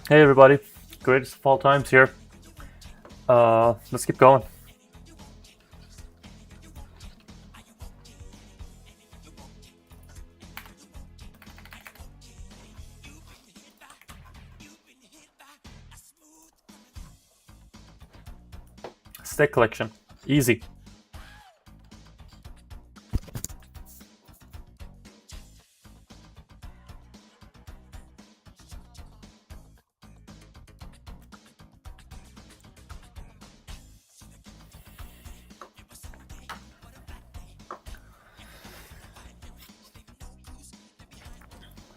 Hey everybody, greatest of all times here. Let's keep going. Stick collection, easy.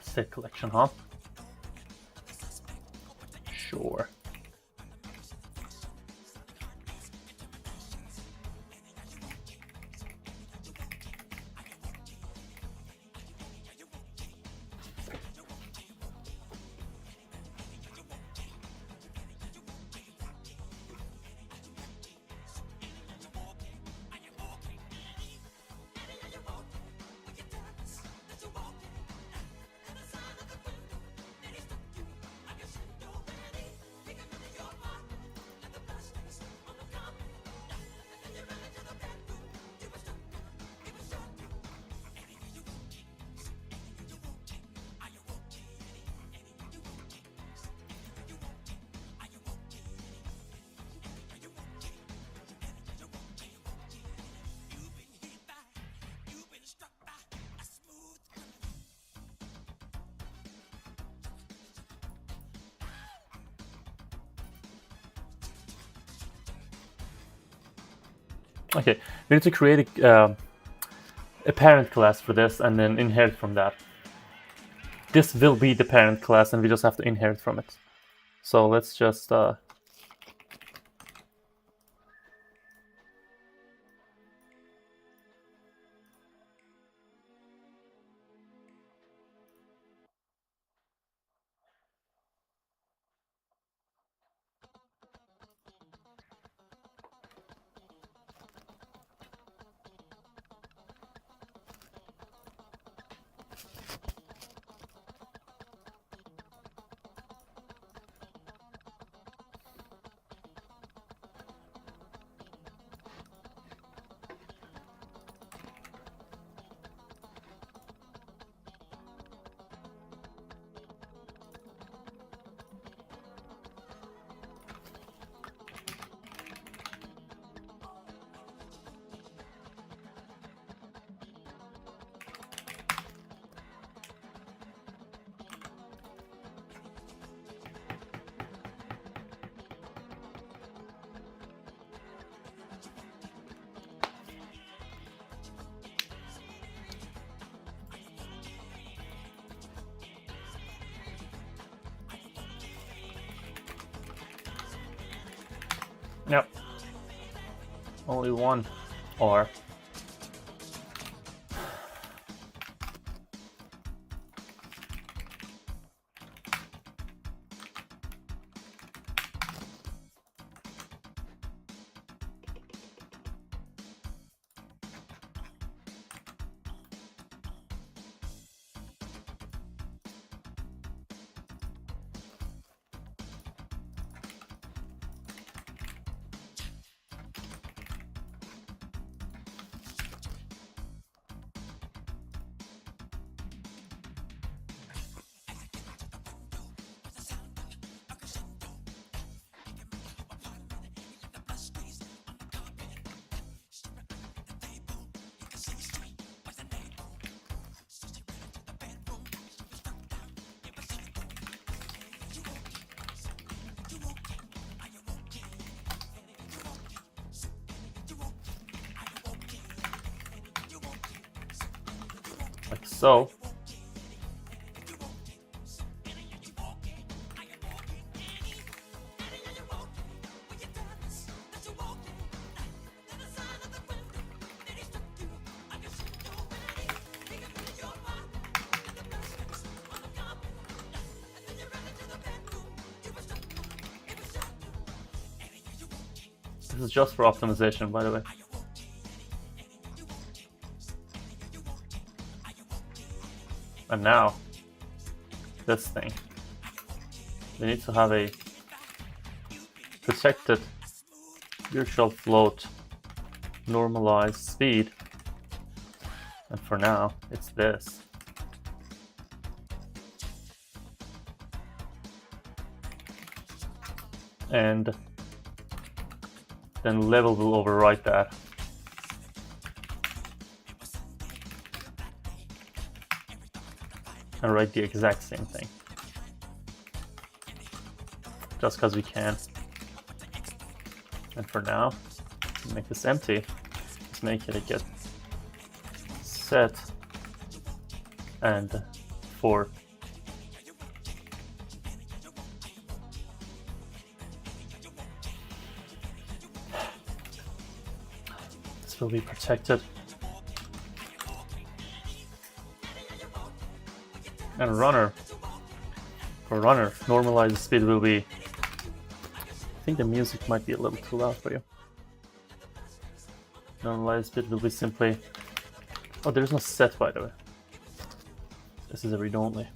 Stick collection, huh? Sure. Okay, we need to create a parent class for this and then inherit from that. This will be the parent class and we just have to inherit from it. So let's just yep. Only one R. Like so. This is just for optimization, by the way. And now, this thing. we need to have a protected virtual float normalized speed, and for now it's this. And then level will overwrite that. And write the exact same thing. Just because we can. And for now, make this empty. Let's make it a get set and for this will be protected. And runner. For runner, normalized speed will be. I think the music might be a little too loud for you. Normalized speed will be simply. Oh, there's no set, by the way. This is a read only.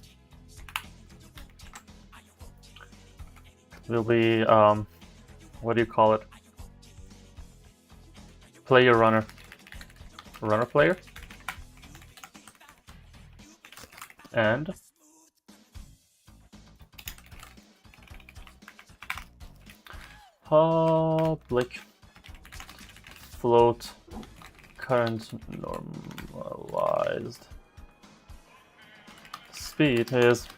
Will be what do you call it? Player runner. Runner player. And public float current normalized speed is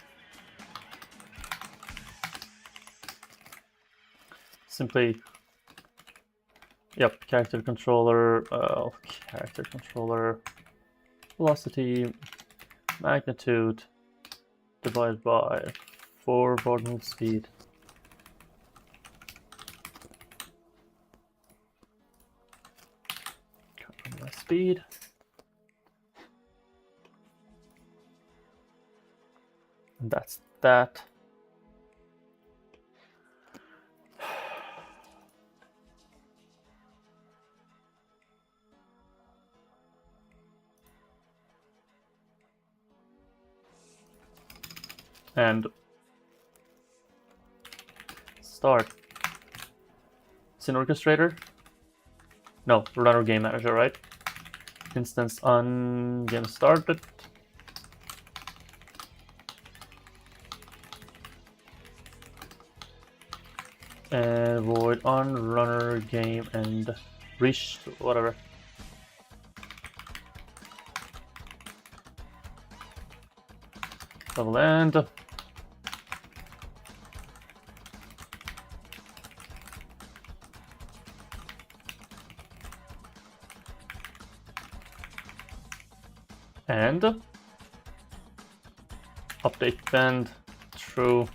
simply character controller velocity magnitude divided by forward move speed. My speed. And that's that. And start. It's an orchestrator? No, runner game manager, right? Instance on game started. And void on runner game and reach whatever. Level end. And update bend true,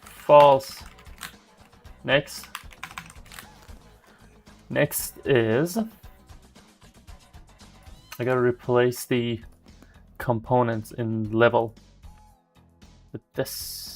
false. Next is I gotta replace the components in level with this.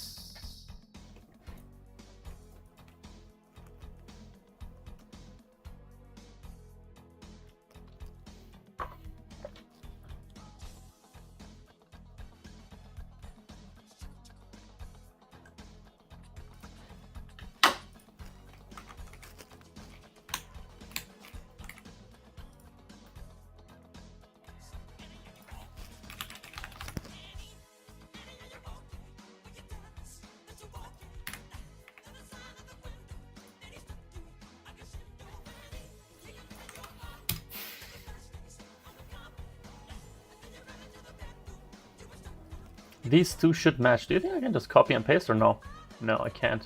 These two should match. Do you think I can just copy and paste or no? No, I can't.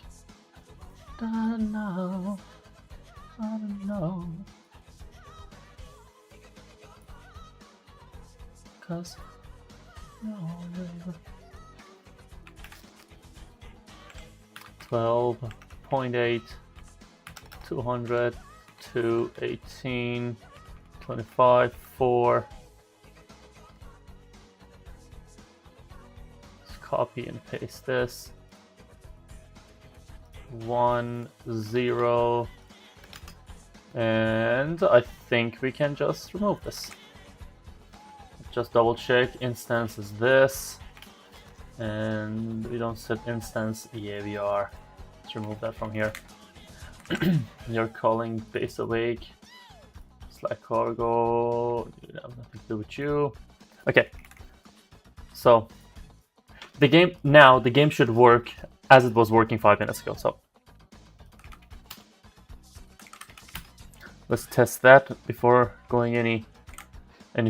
Don't know. I don't know. 'Cause no. 12.8, 200, 218, 25, 4. Copy and paste this. 1, 0. And I think we can just remove this. Just double check. Instance is this. And we don't set instance. Yeah, we are. Let's remove that from here. You're calling base awake. Slack cargo. You have nothing to do with you. Okay. So the game should work as it was working 5 minutes ago. So let's test that before going any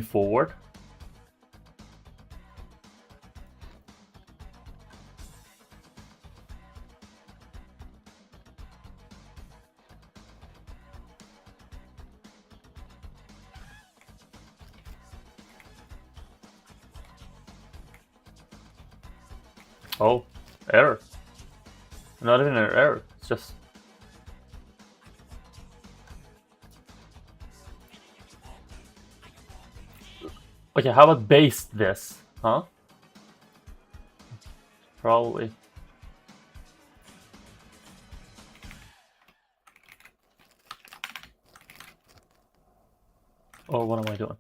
forward. Oh, error. Not even an error. It's just... Okay, how about baste this? Huh? Probably. Oh, what am I doing?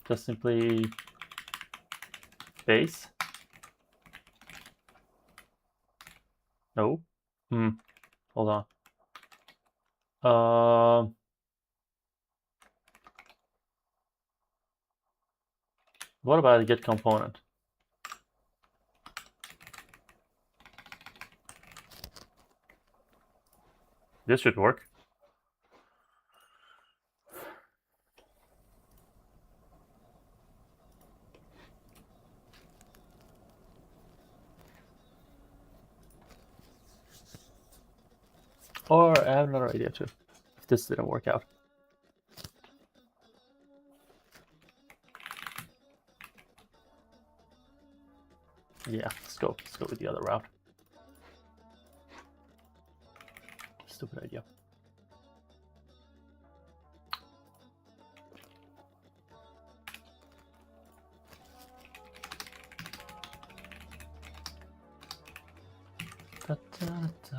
Just simply base. No. Hold on. What about a get component? This should work. Or I have another idea too, if this didn't work out. Yeah, let's go with the other route. Stupid idea. Da, da, da.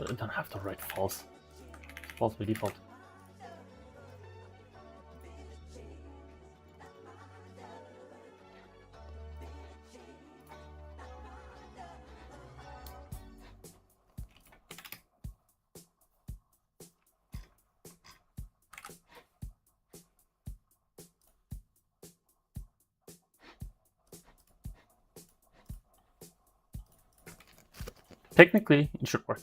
I don't have to write false. False by default. Technically, it should work.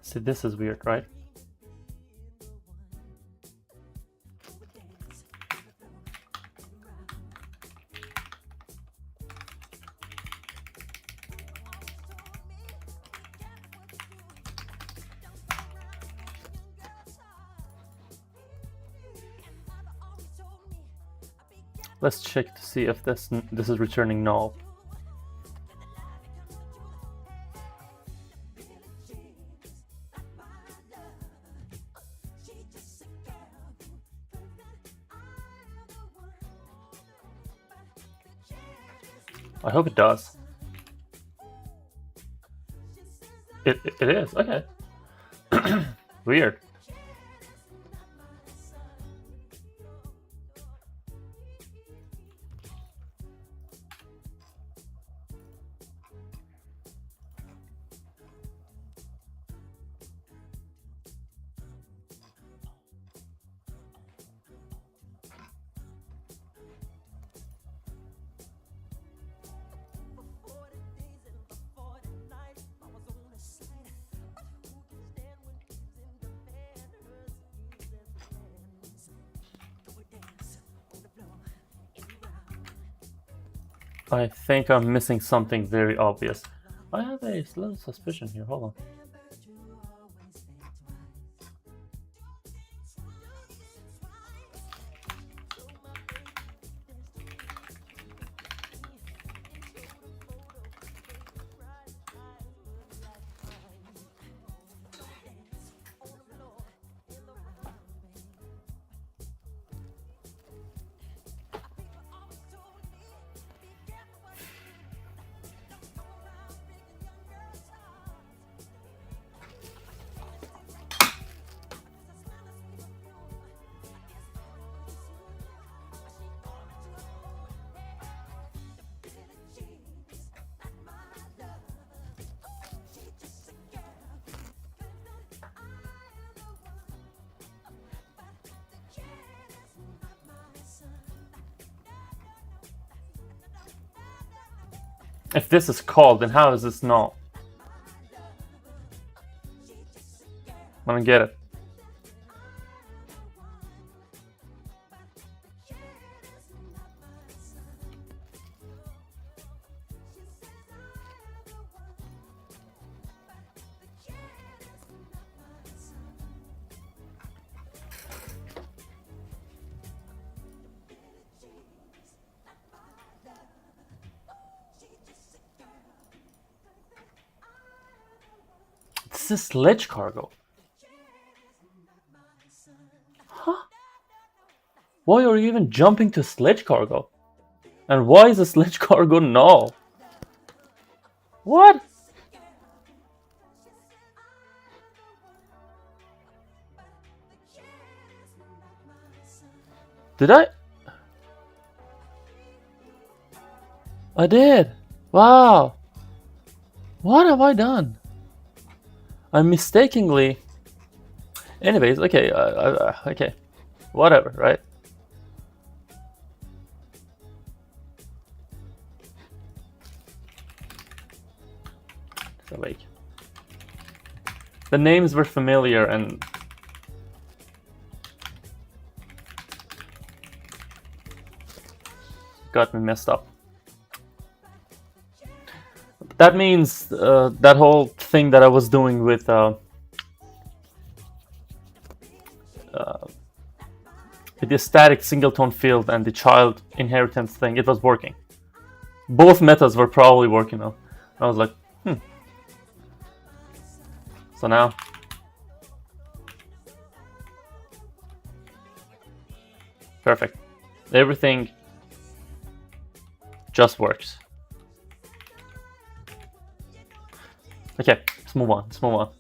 See, this is weird, right? Let's check to see if this is returning null. I hope it does. It is, okay. Weird. I think I'm missing something very obvious. I have a little suspicion here. Hold on. If this is called, then how is this not? I don't get it. This is sledge cargo. Huh? Why are you even jumping to sledge cargo? And why is a sledge cargo null? What? Did I? I did. Wow. What have I done? I mistakenly. Anyways, okay, okay, whatever, right? So like, the names were familiar and got me messed up. That means that whole thing that I was doing with the static singleton field and the child inheritance thing, it was working. Both methods were probably working now. I was like, So now, perfect. Everything just works. Okay, let's move on. Let's move on.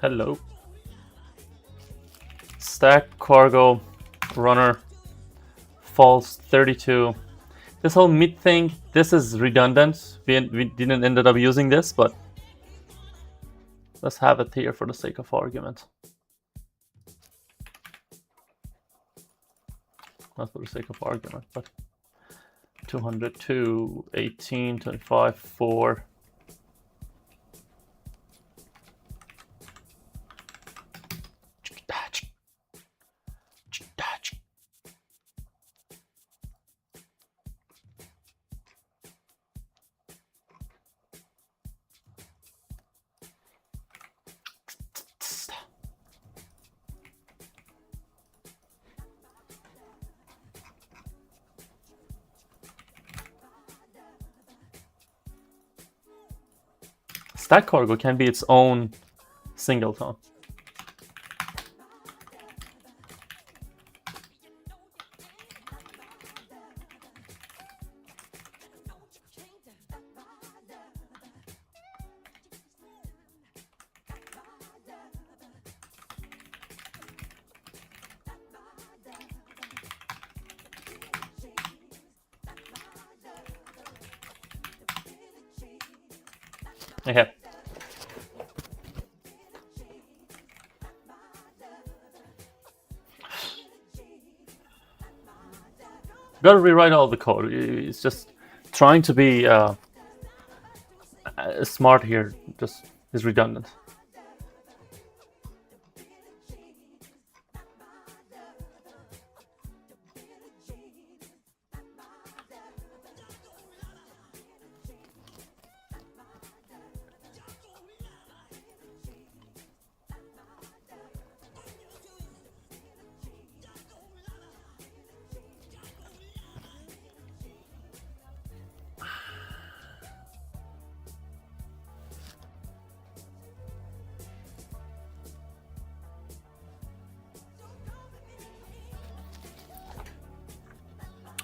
Hello. Stack cargo runner false 32. This whole mid thing, this is redundant. We didn't ended up using this, but let's have it here for the sake of argument. Not for the sake of argument, but 202, 18, 25, 4. Stack cargo can be its own singleton. Okay. Gotta rewrite all the code. It's just trying to be smart here just is redundant.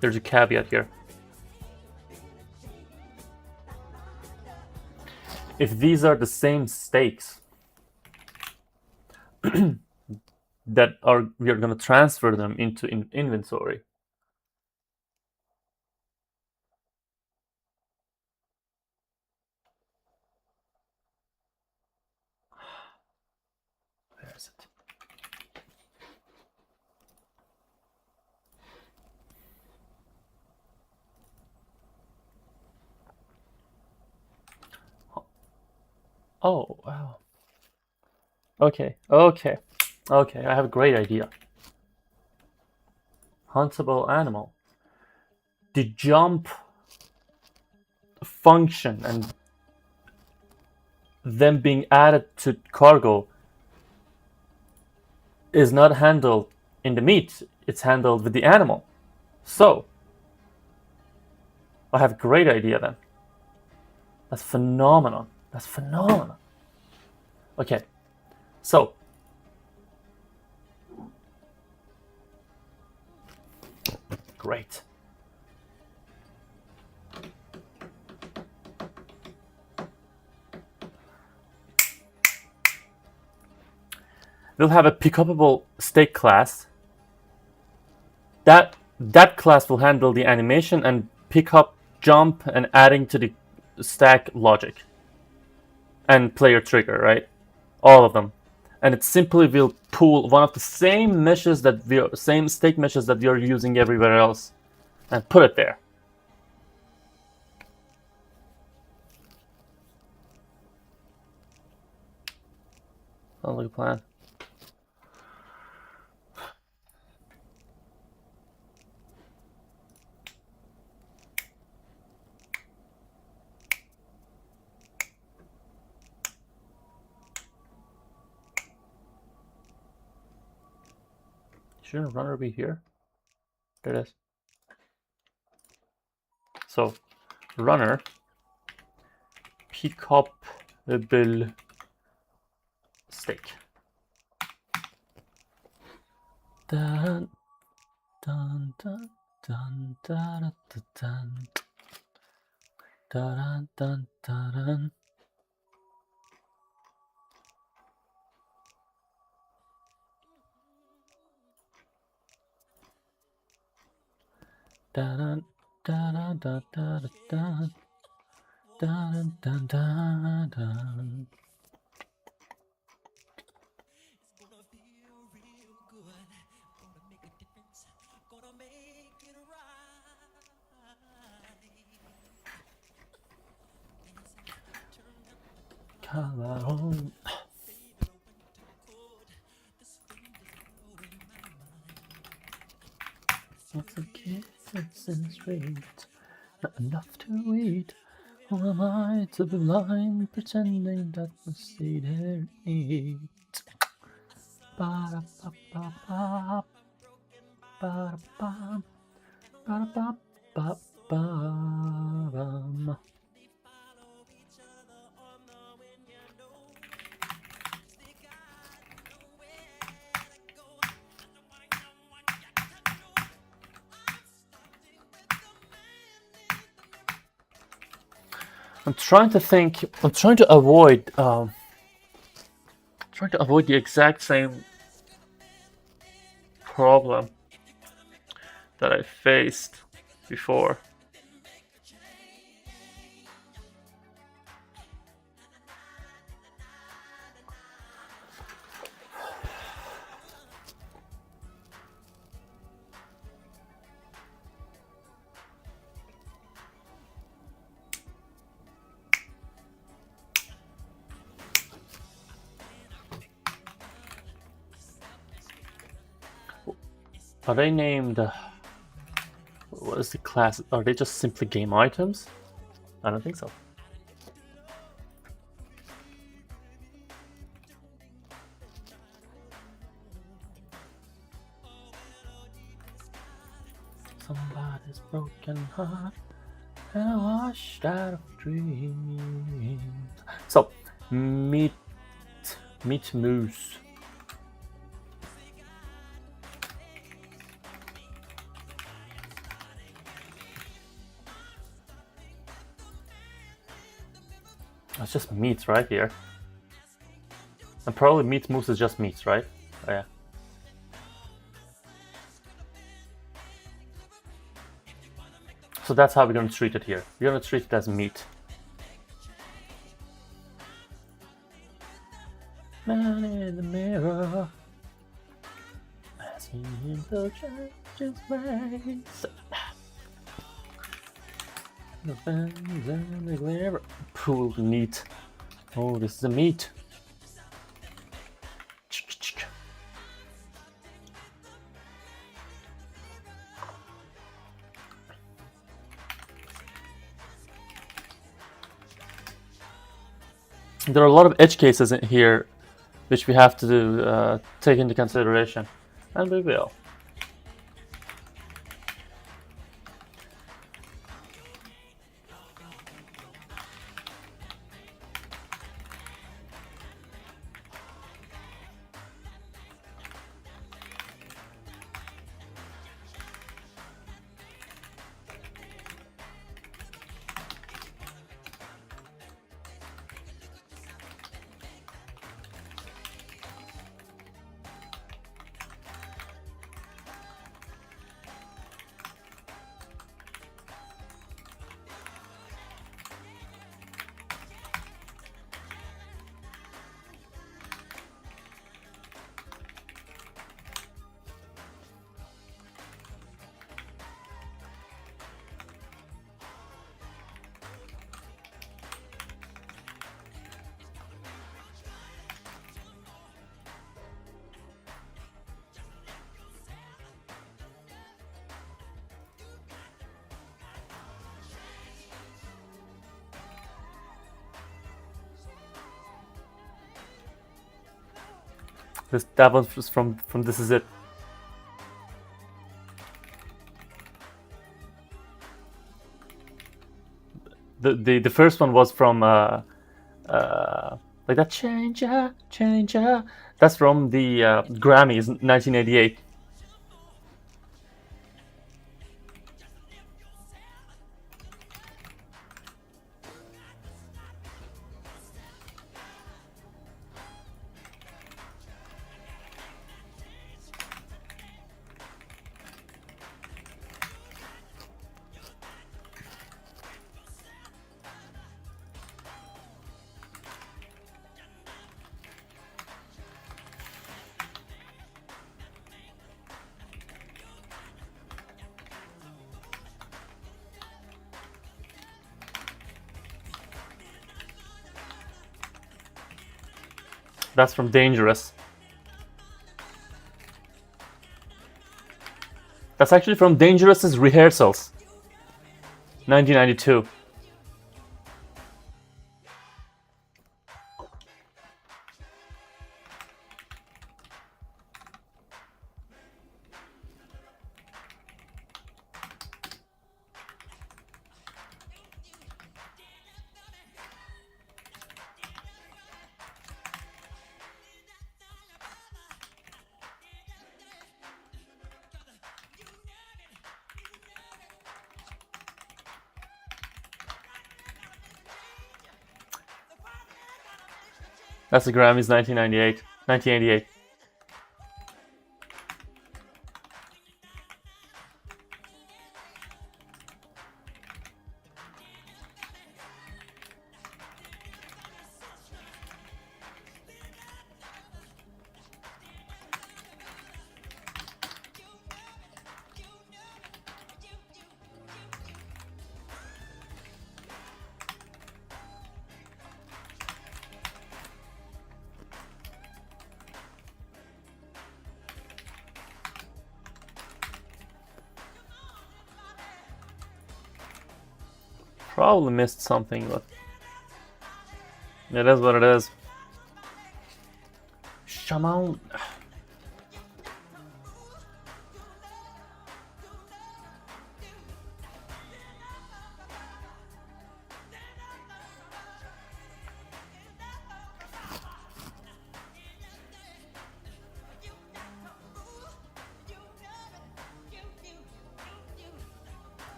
There's a caveat here. If these are the same stakes that we are going to transfer them into inventory. Where is it? Oh, wow. Okay. I have a great idea. Huntable animal. The jump function and them being added to cargo is not handled in the meat, it's handled with the animal. So, I have a great idea then. That's phenomenal. Okay, so great. We'll have a pickupable stake class. That class will handle the animation and pick up, jump, and adding to the stack logic. And player trigger, right? All of them. And it simply will pull one of the same meshes same stake meshes that we are using everywhere else and put it there. Sounds like a plan. Shouldn't runner be here? There it is. So, runner pickupable stake. Dun, dun, dun, dun, dun, dun, dun, dun, dun, dun. Dun, dun, dun, dun, dun, dun, dun, dun, dun, dun. Come on. What's a kiss and sweet? Not enough to eat. Who am I to be blind, pretending that I see their need? Ba-da-ba-ba-ba, ba-da-ba, ba-da-ba-ba-ba-bum. I'm trying to think. I'm trying to avoid. Trying to avoid the exact same problem that I faced before. Are they named? What is the class? Are they just simply game items? I don't think so. Somebody's broken heart and washed out of dreams. So, meat moose. It's just meat right here. And probably meat moose is just meat, right? Oh, yeah. So that's how we're going to treat it here. We're going to treat it as meat. Man in the mirror, asking him to change his ways. The fans and the glare. Pool meat. Oh, this is a meat. There are a lot of edge cases in here which we have to take into consideration, and we will. That was from This Is It. The first one was from like that changer. That's from the Grammys 1988. That's from Dangerous. That's actually from Dangerous's Rehearsals, 1992. That's the Grammys 1988. Probably missed something, but it is what it is. Shaman.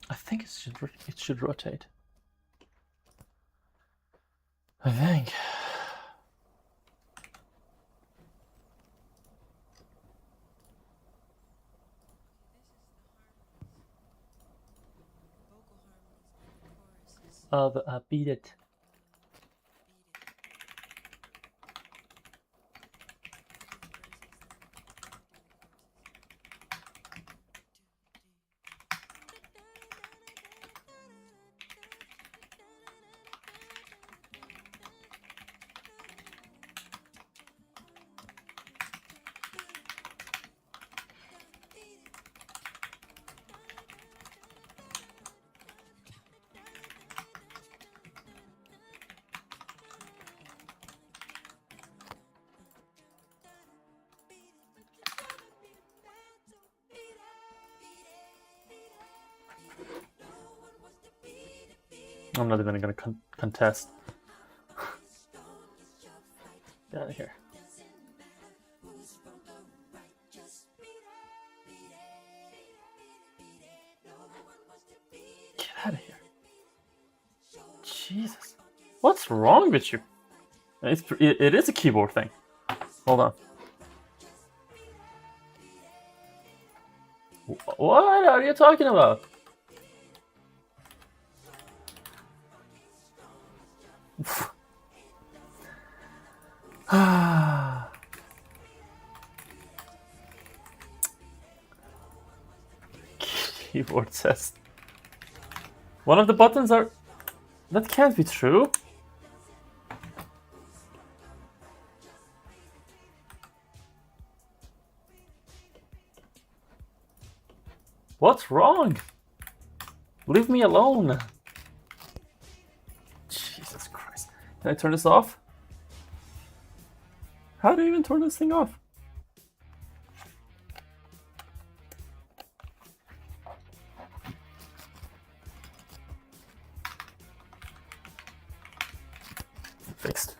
I think it should rotate. I think. Beat it. I'm not even gonna contest. Get out of here. Get out of here. Jesus. What's wrong with you? It is a keyboard thing. Hold on. What are you talking about? Keyboard says one of the buttons are... That can't be true. What's wrong? Leave me alone. Jesus Christ. Can I turn this off? How do you even turn this thing off? Fixed.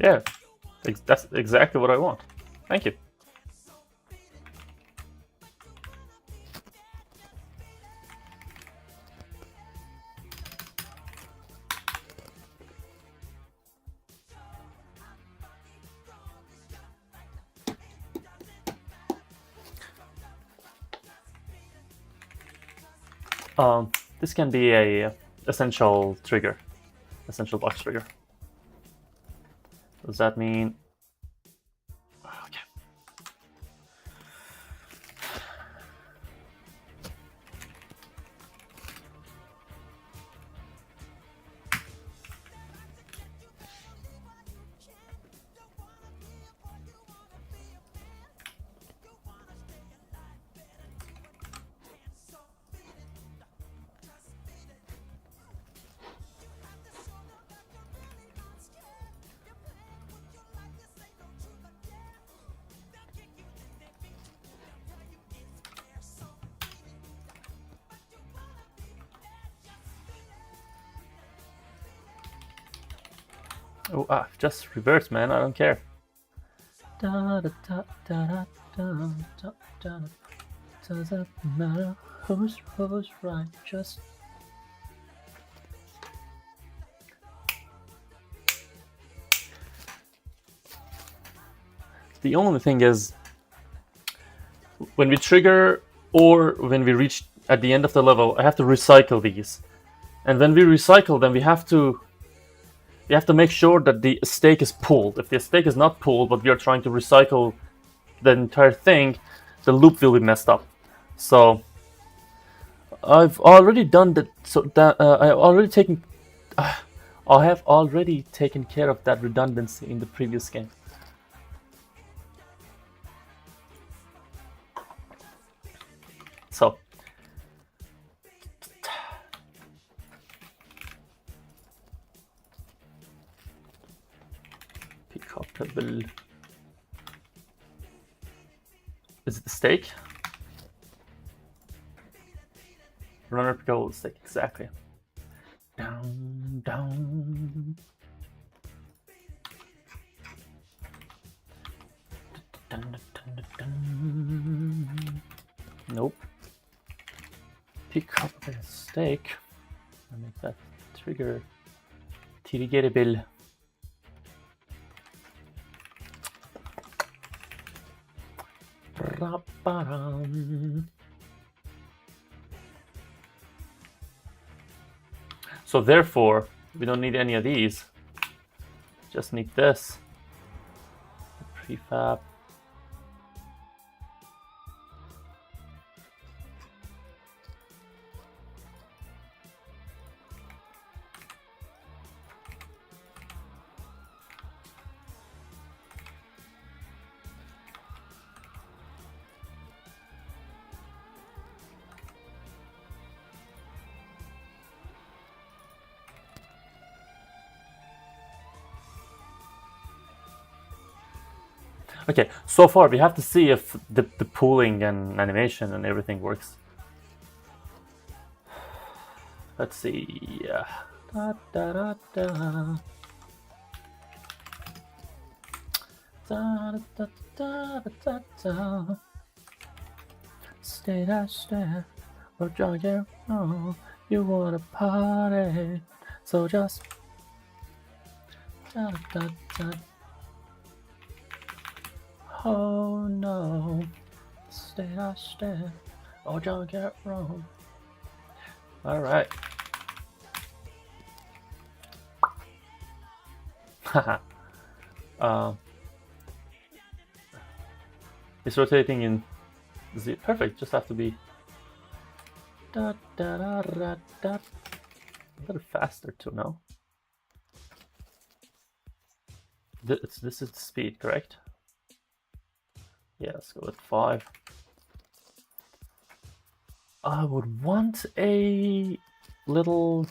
Yeah, that's exactly what I want. Thank you. This can be a essential trigger, essential box trigger. Does that mean? Okay. Oh, just reverse, man. I don't care. Doesn't matter who's right. Just the only thing is when we trigger or when we reach at the end of the level, I have to recycle these, and when we recycle them, we have to you have to make sure that the stake is pooled. If the stake is not pooled, but we are trying to recycle the entire thing, the loop will be messed up. So I've already done that. So that I have already taken care of that redundancy in the previous game. So pickupable. Is it the stake? Runner pickable stake, exactly. Down, down. Dun, dun, dun, dun. Nope. Pick up the stake. I'll make that trigger triggerable. So therefore, we don't need any of these. Just need this. Prefab. Okay, so far we have to see if the pooling and animation and everything works. Let's see. Da, da, da, da. Da, da, da, da, da, da. Stay, or jog it. Oh, you wanna party, so just. Da, da, da. Oh no, stay, or don't get wrong. All right. Haha. It's rotating in Z. Perfect. Just have to be da da da da da. A little faster too now. This is the speed, correct? Yeah, let's go with 5. I would want a little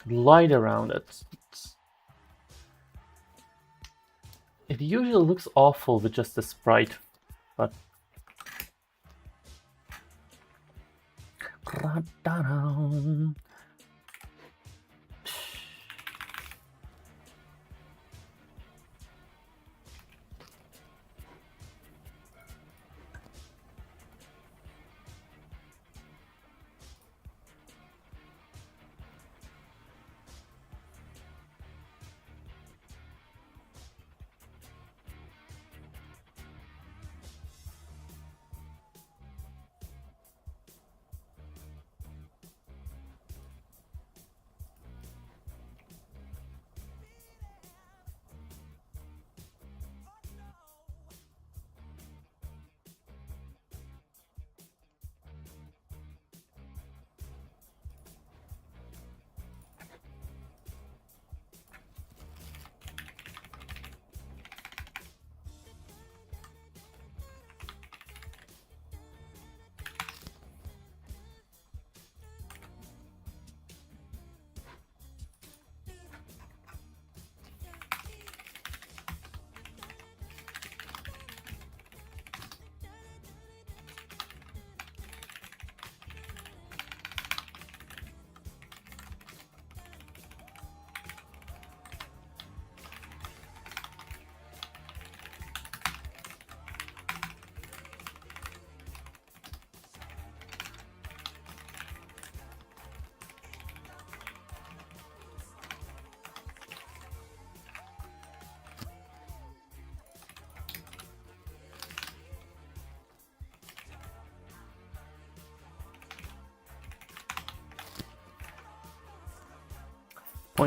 light around it. It usually looks awful with just the sprite, but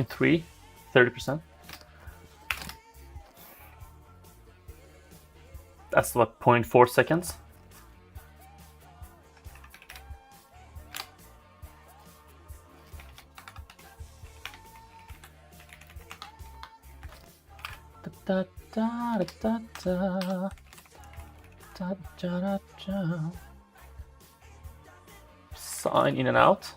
0.3, 30%. That's what, 0.4 seconds? Da, da, da, da, da, da, da, da. Sign in and out.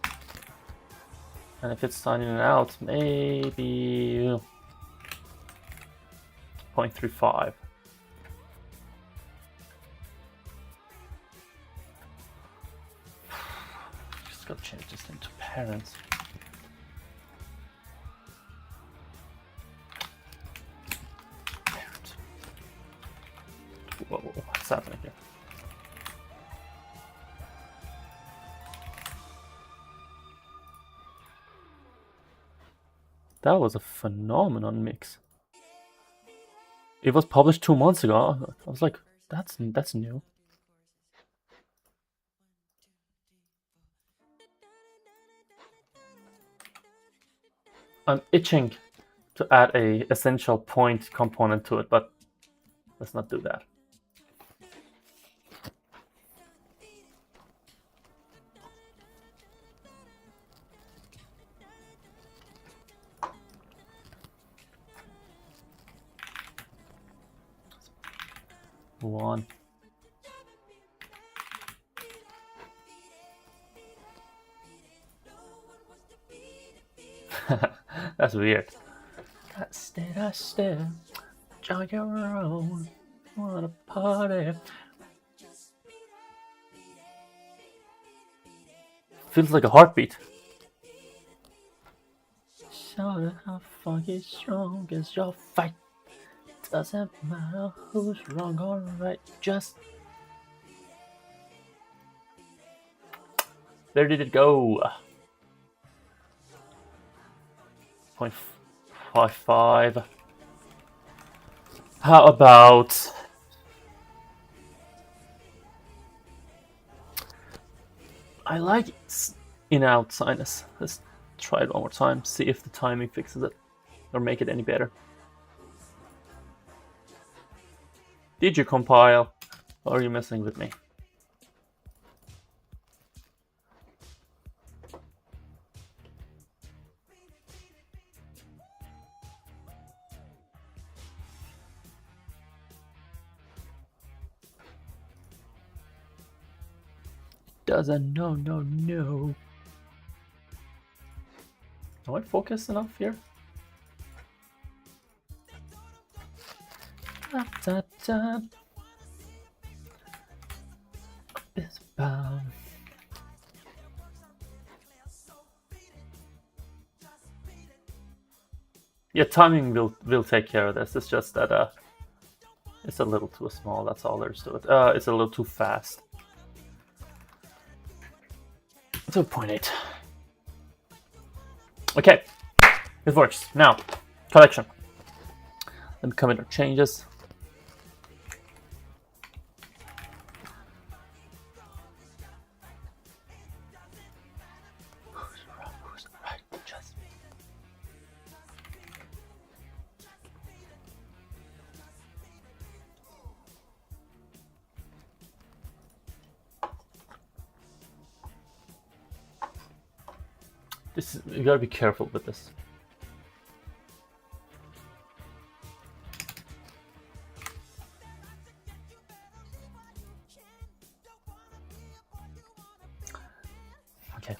And if it's sign in and out, maybe 0.35. Just gotta change this into parents. Parent. Whoa, what's happening here? That was a phenomenon mix. It was published 2 months ago. I was like, that's new. I'm itching to add a essential point component to it, but let's not do that. Move on. That's weird. I stare, jog your own, wanna party. Feels like a heartbeat. Show how fucking strong is your fight. Doesn't matter who's wrong or right, just. Where did it go? 0.55. How about I like in-out sinus. Let's try it one more time, see if the timing fixes it or make it any better. Did you compile or are you messing with me? Doesn't no. Am I focused enough here? Da, da, da. Yeah, timing will take care of this. It's just that it's a little too small. That's all there is to it. It's a little too fast. 2.8. Okay, it works. Now, collection. Let me commit our changes. Who's wrong? Who's right? Just me. You gotta be careful with this. Okay.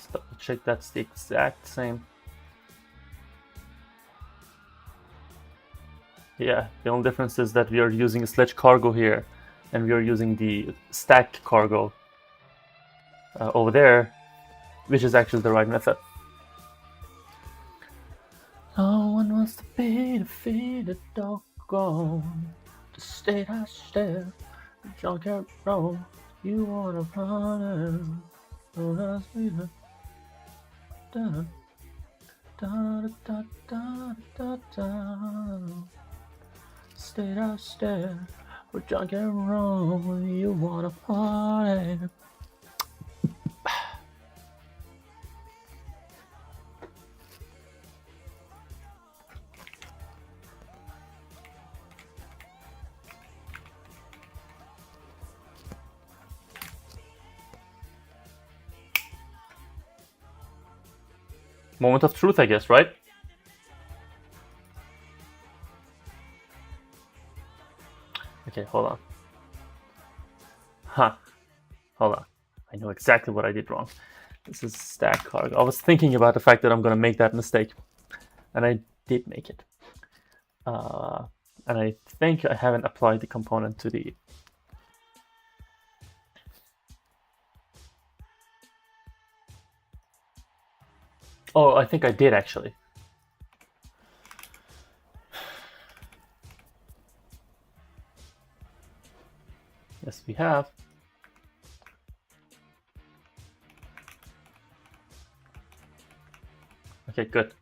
Let's double check that's the exact same. Yeah, the only difference is that we are using a sledge cargo here, and we are using the stack cargo over there, which is actually the right method. No one wants to be defeated, doggone. The state I stare, junkyard road. You wanna run and us we da da da da da da da. State I stare, we're junkyard road. You wanna party? Moment of truth, I guess, right? Okay, hold on. Hold on. I know exactly what I did wrong. This is stack cargo. I was thinking about the fact that I'm going to make that mistake, and I did make it. And I think I haven't applied the component to the... Oh, I think I did actually. Yes, we have. Okay, good.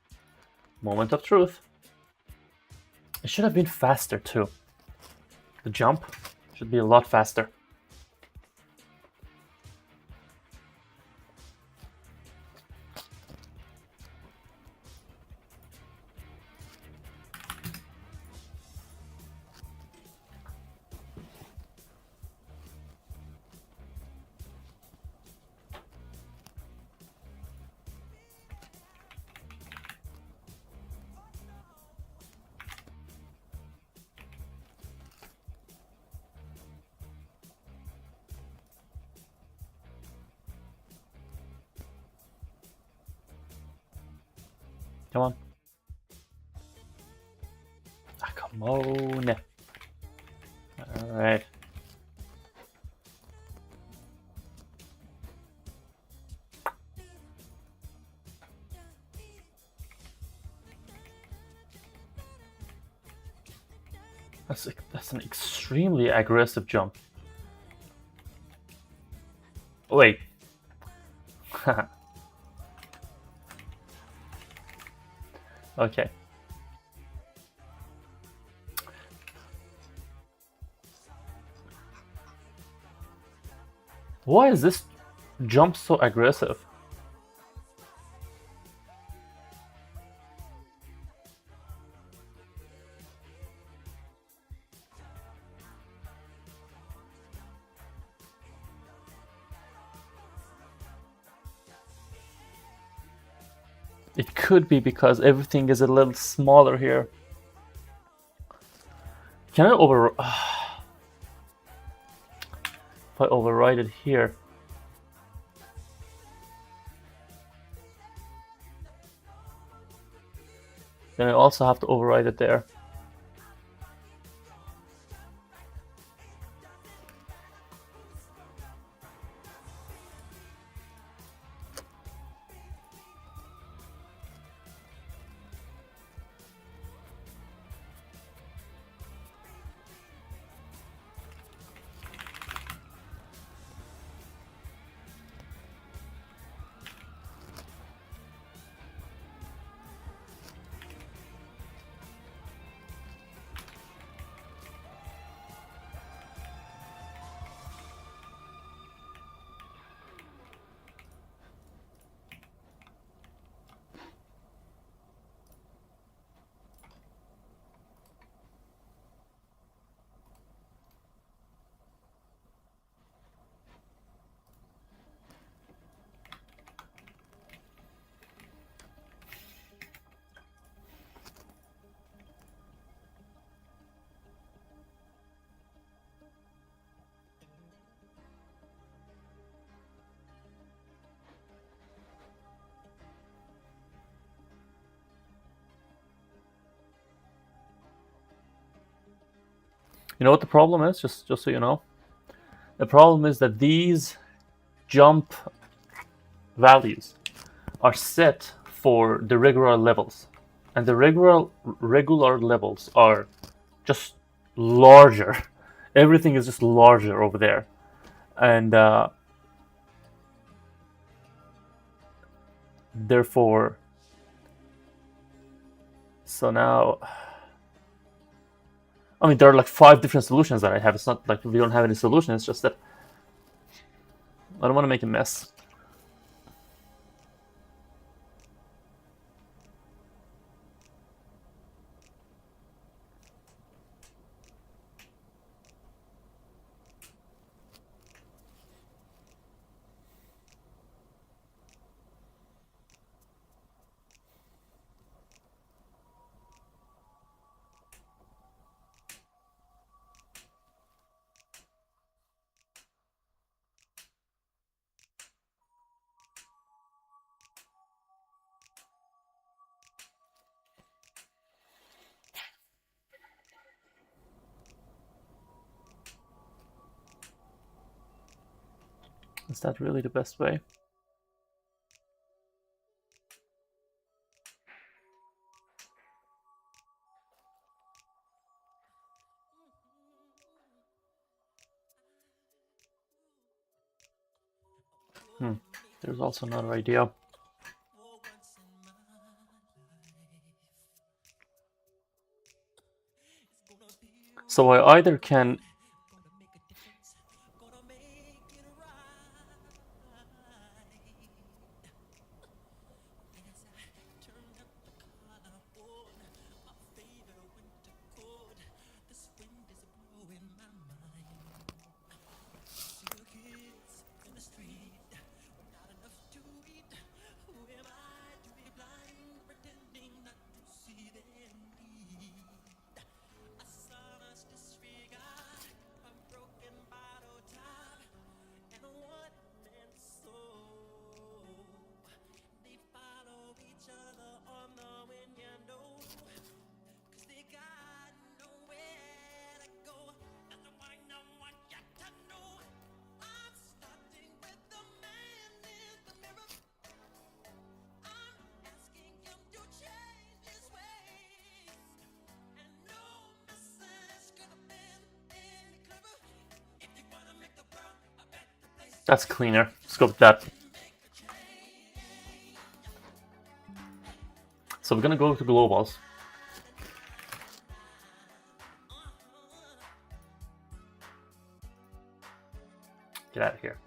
Moment of truth. It should have been faster too. The jump should be a lot faster. Come on. Ah, come on. All right. That's an extremely aggressive jump. Wait. Okay. Why is this jump so aggressive? It could be because everything is a little smaller here. Can I if I override it here? Then I also have to override it there. You know what the problem is? Just so you know. The problem is that these jump values are set for the regular levels. And the regular levels are just larger. Everything is just larger over there. And therefore, so now, I mean, there are like 5 different solutions that I have. It's not like we don't have any solution. It's just that I don't want to make a mess. Is that really the best way? There's also another idea. So I either can That's cleaner. Let's go with that. So we're gonna go to globals. Get out of here.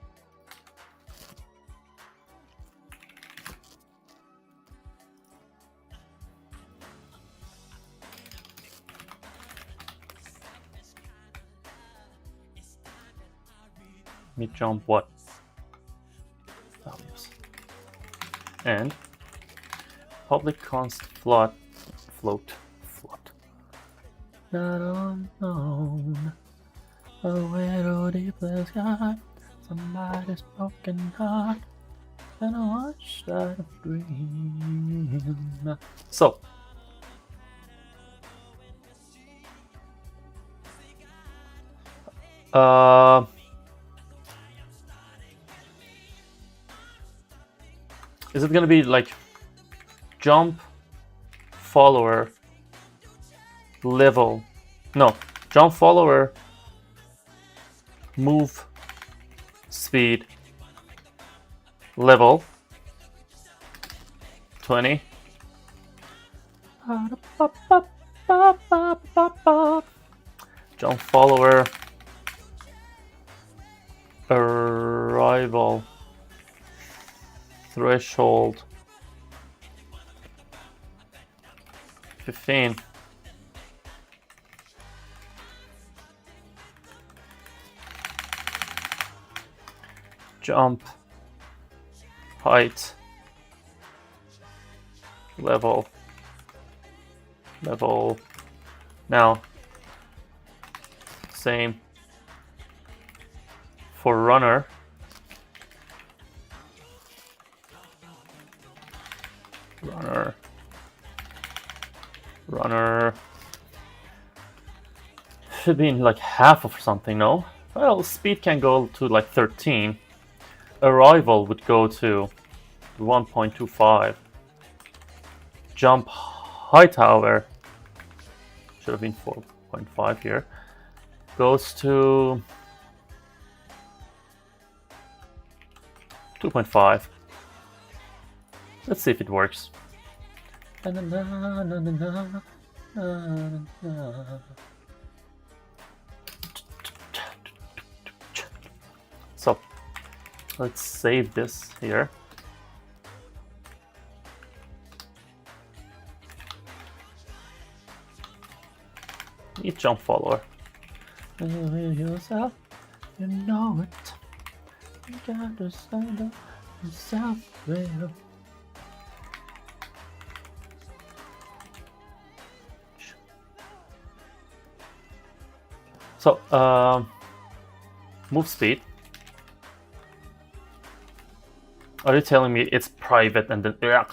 Let me jump what? Values. And public const float. Not unknown. Away to deep the sky. Somebody's broken heart. And I watch that dream. So. Is it gonna be like jump, follower, level? No, jump, follower, move, speed, level, 20. Jump, follower, arrival, threshold, 15. Jump, height, level. Now, same for runner. should be in like half of something, no? Well, speed can go to like 13. Arrival would go to 1.25. Jump height, however, should have been 4.5 here. Goes to 2.5. Let's see if it works. So let's save this here. Need jump follower. Yourself, you know it. You gotta stand yourself well. So, move speed. Are you telling me it's private and then ugh,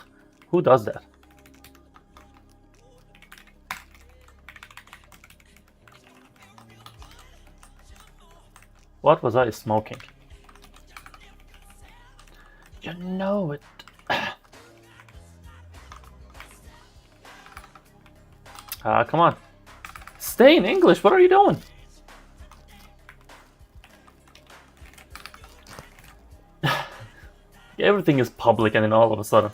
who does that? What was I smoking? You know it. Come on. Stay in English. What are you doing? Everything is public and then all of a sudden.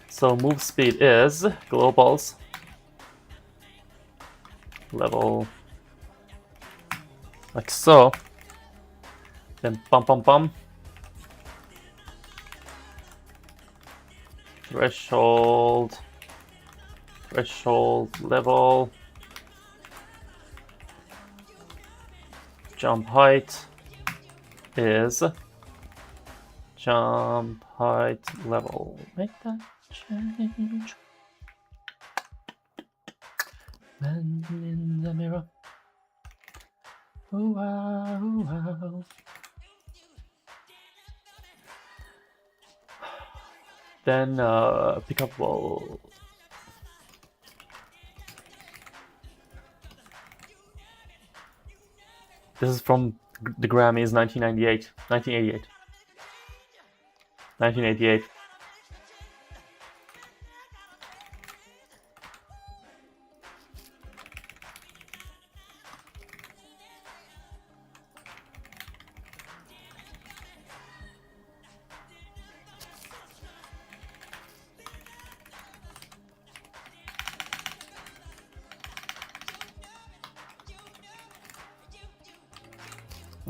So move speed is globals level like so. Then bum bum bum. Threshold level. Jump height is jump height level. Make that change. Man in the mirror. Ooh, wow, ooh, wow. Then pick up wall. This is from the Grammys 1998, 1988. 1988.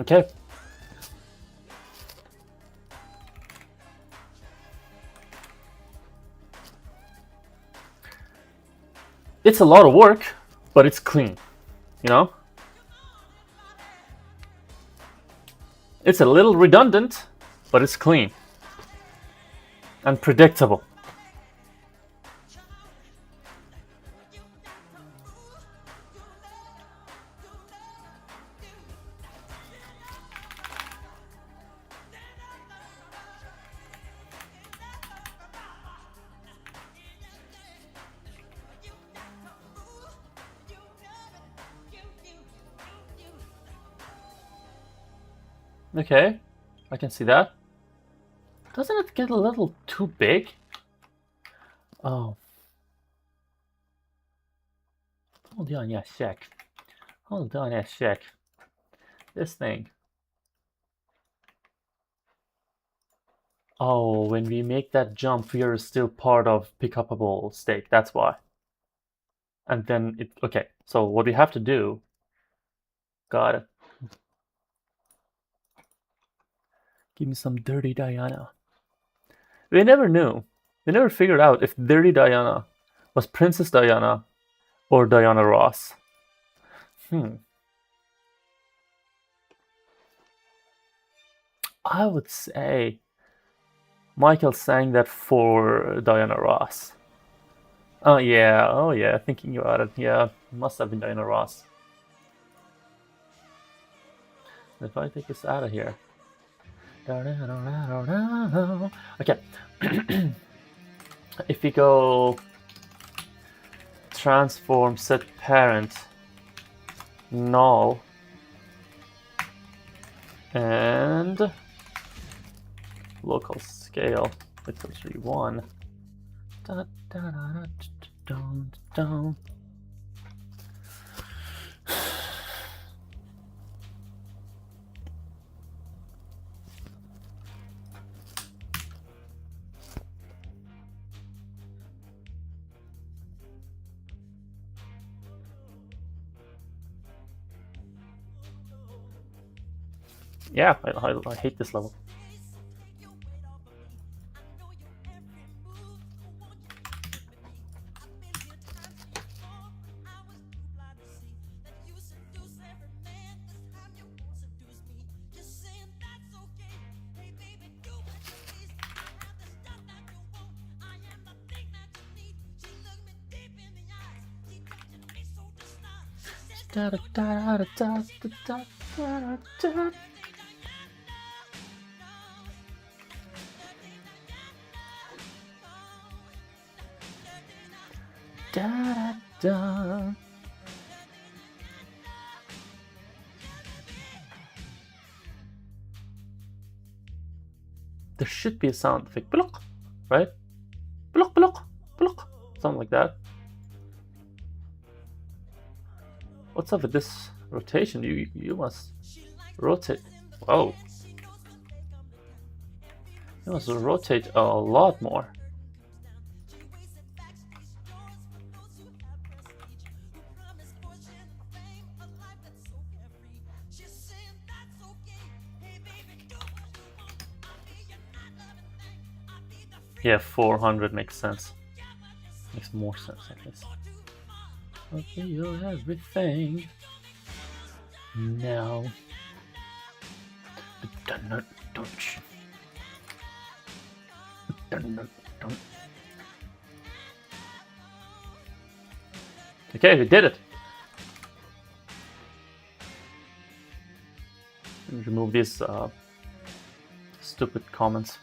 Okay. It's a lot of work, but it's clean, you know? It's a little redundant, but it's clean and predictable. Okay, I can see that. Doesn't it get a little too big? Oh. Hold on, yeah, check. Hold on, yeah, check. This thing. Oh, when we make that jump, we are still part of pick-upable state. That's why. And then it, okay, so what we have to do, got it. Give me some Dirty Diana. We never knew. We never figured out if Dirty Diana was Princess Diana or Diana Ross. I would say Michael sang that for Diana Ross. Oh yeah, thinking about it, yeah, must have been Diana Ross. If I take this out of here. Okay. If we go transform set parent null and local scale equals 1. Yeah, I hate this level. Da, da, da, da, da, da, da, da. Da, da, da. There should be a sound effect, block, right? Block, block, block, something like that. What's up with this rotation? You must rotate. Whoa. You must rotate a lot more. Yeah, 400 makes sense. Makes more sense, I guess. Okay, you're everything. Now. Okay, we did it. Remove these stupid comments.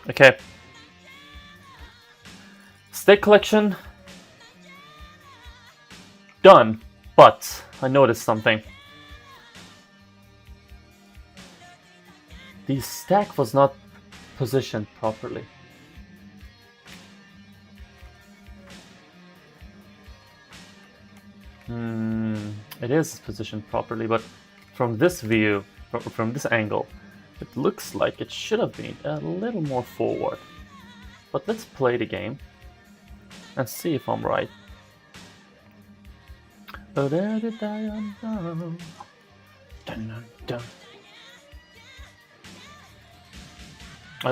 Okay. Stake collection done, but I noticed something. The stack was not positioned properly. It is positioned properly, but from this view, from this angle, it looks like it should have been a little more forward. But let's play the game and see if I'm right. I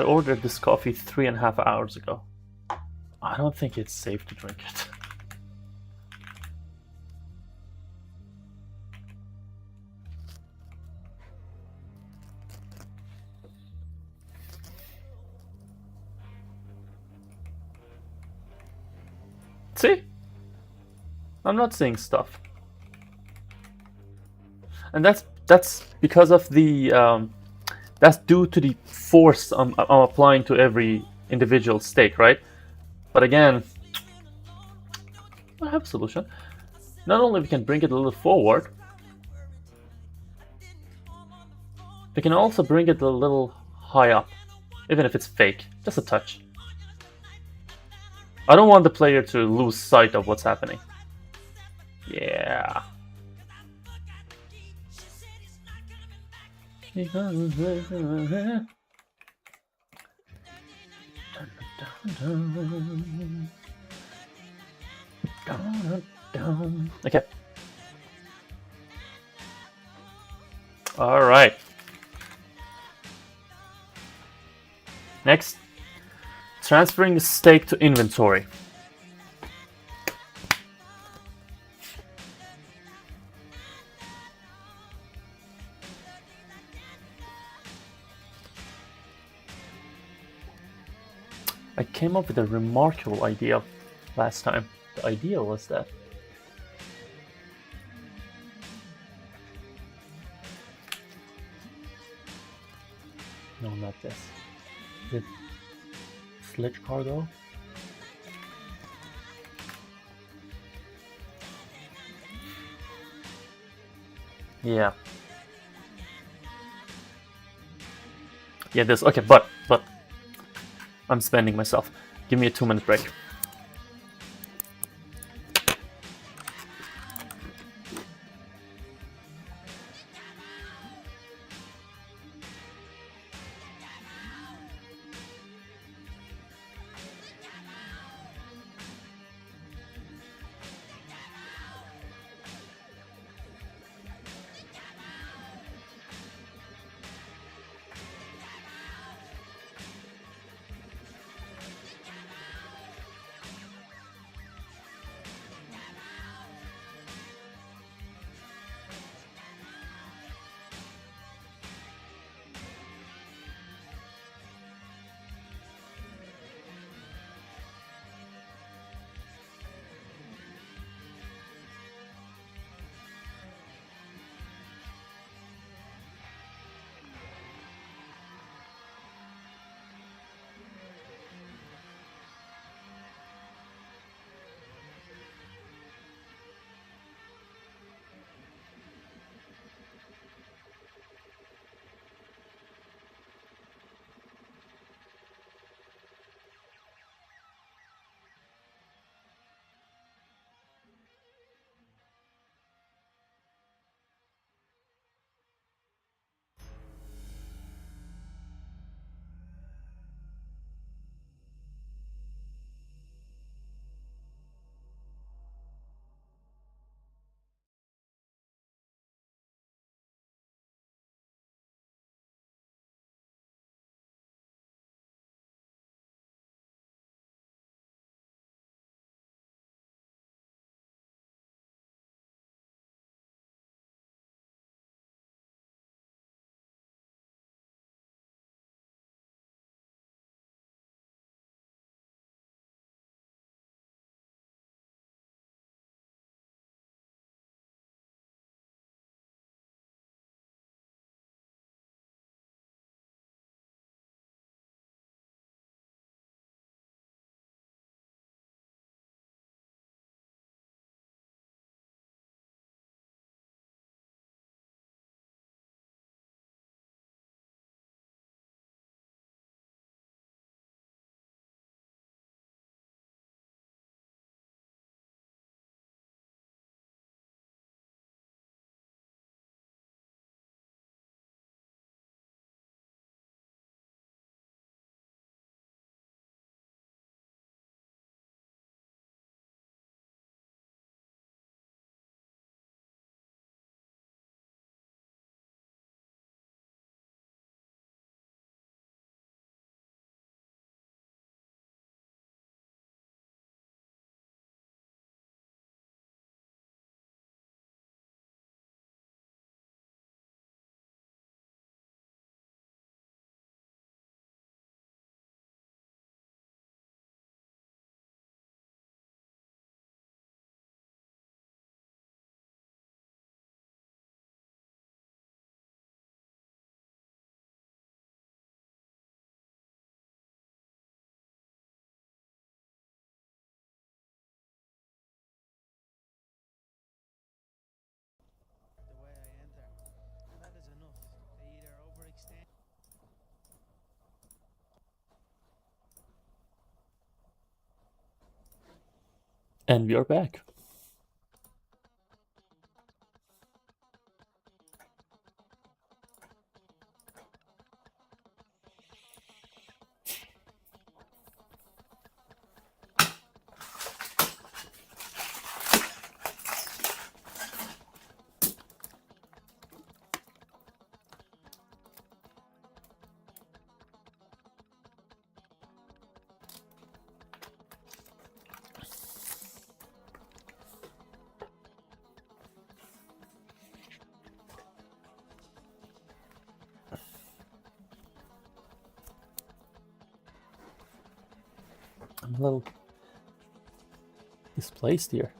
ordered this coffee 3.5 hours ago. I don't think it's safe to drink it. See? I'm not seeing stuff. And that's because of the that's due to the force I'm applying to every individual stake, right? But again, I have a solution. Not only we can bring it a little forward, we can also bring it a little high up, even if it's fake, just a touch. I don't want the player to lose sight of what's happening. Yeah. Okay. All right. Next, transferring the stake to inventory. I came up with a remarkable idea last time. The idea was that no, not this. Is it sledge cargo? Yeah. Yeah, this. Okay, but I'm spending myself. Give me a 2-minute break. And we are back. I'm a little displaced here.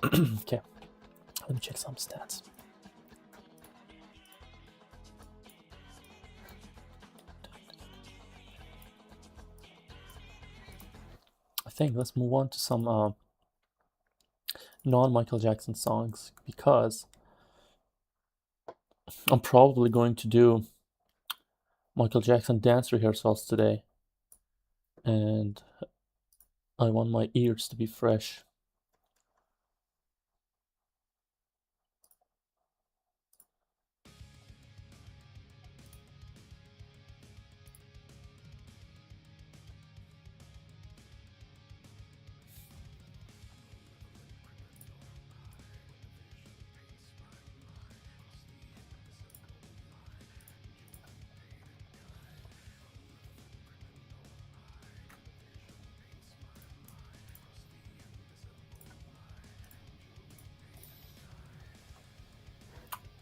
Okay, let me check some stats. I think let's move on to some non-Michael Jackson songs, because I'm probably going to do Michael Jackson dance rehearsals today, and I want my ears to be fresh.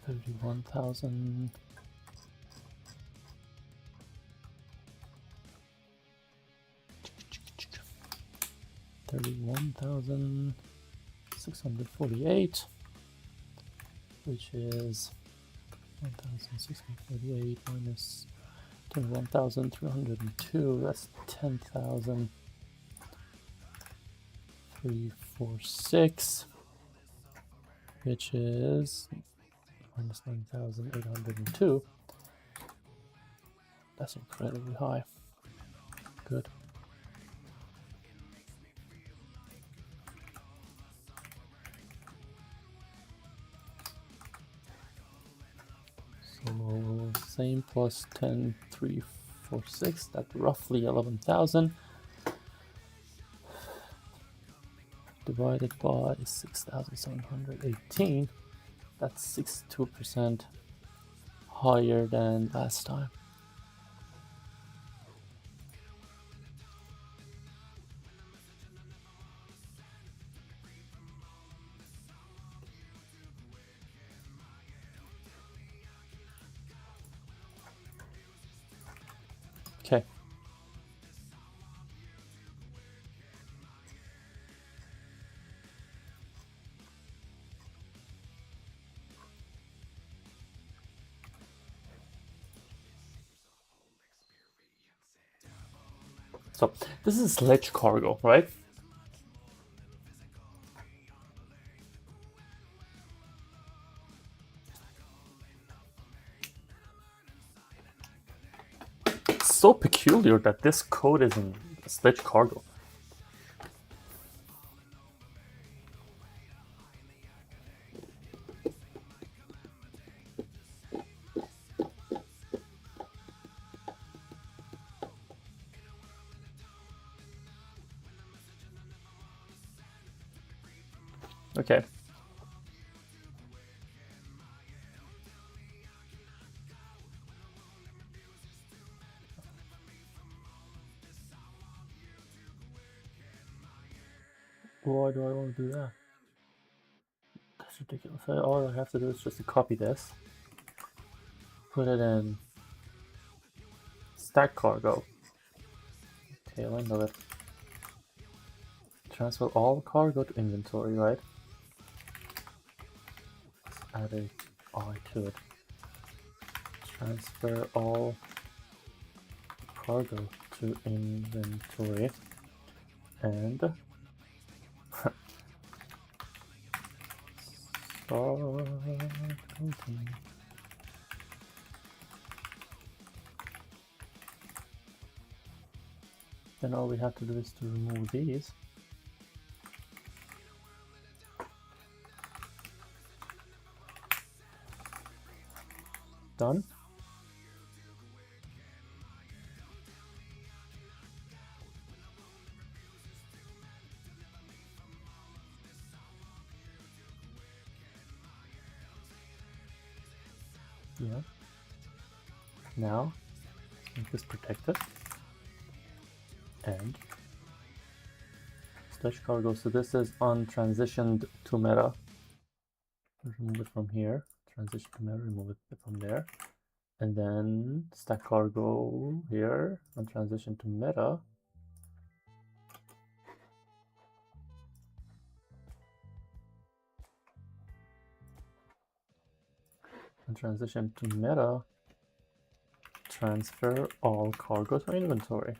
$31,000. $31,648, which is 1,648 minus 21,302. That's 10,346, which is minus 9,802. That's incredibly high. Good. So same plus 10,346. That's roughly 11,000. Divided by 6,718. That's 62% higher than last time. Okay. So this is sledge cargo, right? It's so peculiar that this code is in sledge cargo. Okay. Why do I want to do that? That's ridiculous. All I have to do is just to copy this, put it in stack cargo, tail end of it, transfer all cargo to inventory, right? Let's add a I to it. Transfer all cargo to inventory, and start counting. Then all we have to do is to remove these. Done. Yeah. Now, make this protected. And sledge cargo. So this is untransitioned to meta. Remove it from here. Transition to meta. Remove it from there. And then stack cargo here. Untransition to meta. And transition to meta. Transfer all cargo to inventory.